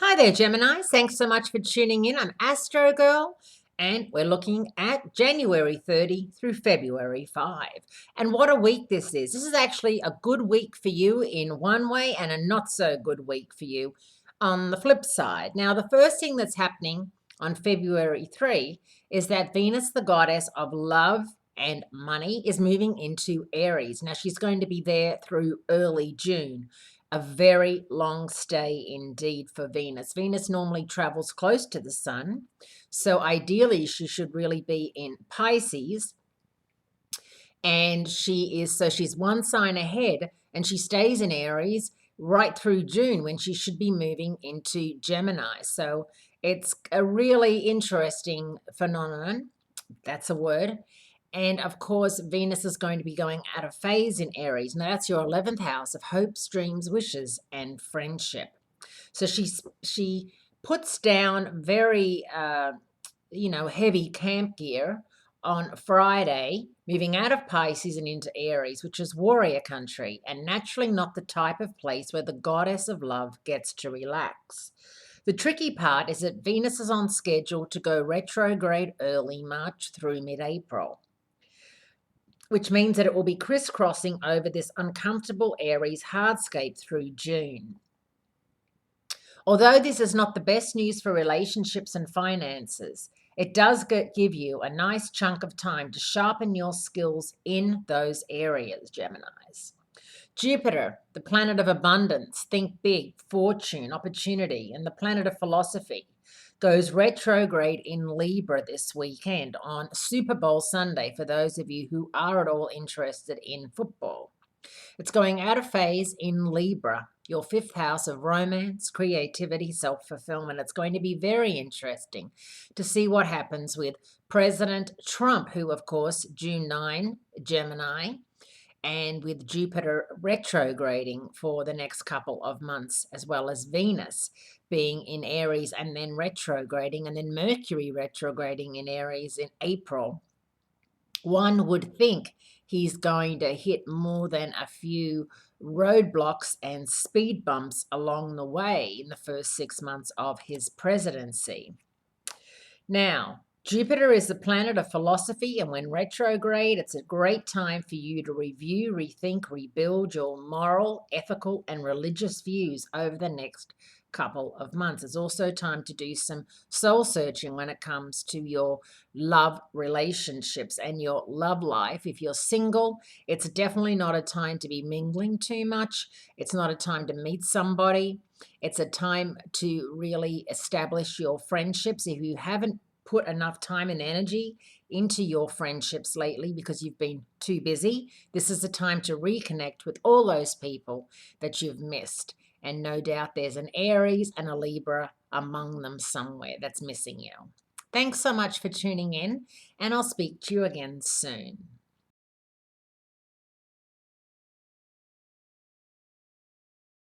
Hi there, Gemini. Thanks so much for tuning in. I'm Astrogirl, and we're looking at January 30 through February 5. And what a week this is. This is actually a good week for you in one way and a not so good week for you on the flip side. Now, the first thing that's happening on February 3 is that Venus, the goddess of love and money, is moving into Aries. Now, she's going to be there through early June. A very long stay indeed for Venus. Venus normally travels close to the sun, so ideally she should really be in Pisces, and she's one sign ahead, and she stays in Aries right through June when she should be moving into Gemini. So it's a really interesting phenomenon. That's a word. And of course, Venus is going to be going out of phase in Aries. Now, that's your 11th house of hopes, dreams, wishes, and friendship. So she puts down very, heavy camp gear on Friday, moving out of Pisces and into Aries, which is warrior country, and naturally not the type of place where the goddess of love gets to relax. The tricky part is that Venus is on schedule to go retrograde early March through mid-April, which means that it will be crisscrossing over this uncomfortable Aries hardscape through June. Although this is not the best news for relationships and finances, it does give you a nice chunk of time to sharpen your skills in those areas, Geminis. Jupiter, the planet of abundance, think big, fortune, opportunity, and the planet of philosophy, goes retrograde in Libra this weekend on Super Bowl Sunday for those of you who are at all interested in football. It's going out of phase in Libra, your fifth house of romance, creativity, self-fulfillment. It's going to be very interesting to see what happens with President Trump, who, of course, June 9, Gemini, and with Jupiter retrograding for the next couple of months, as well as Venus being in Aries and then retrograding, and then Mercury retrograding in Aries in April. One would think he's going to hit more than a few roadblocks and speed bumps along the way in the first 6 months of his presidency. Now, Jupiter is the planet of philosophy, and when retrograde, it's a great time for you to review, rethink, rebuild your moral, ethical, and religious views over the next couple of months. It's also time to do some soul searching when it comes to your love relationships and your love life. If you're single, it's definitely not a time to be mingling too much. It's not a time to meet somebody. It's a time to really establish your friendships. If you haven't put enough time and energy into your friendships lately because you've been too busy, this is the time to reconnect with all those people that you've missed. And no doubt there's an Aries and a Libra among them somewhere that's missing you. Thanks so much for tuning in, and I'll speak to you again soon.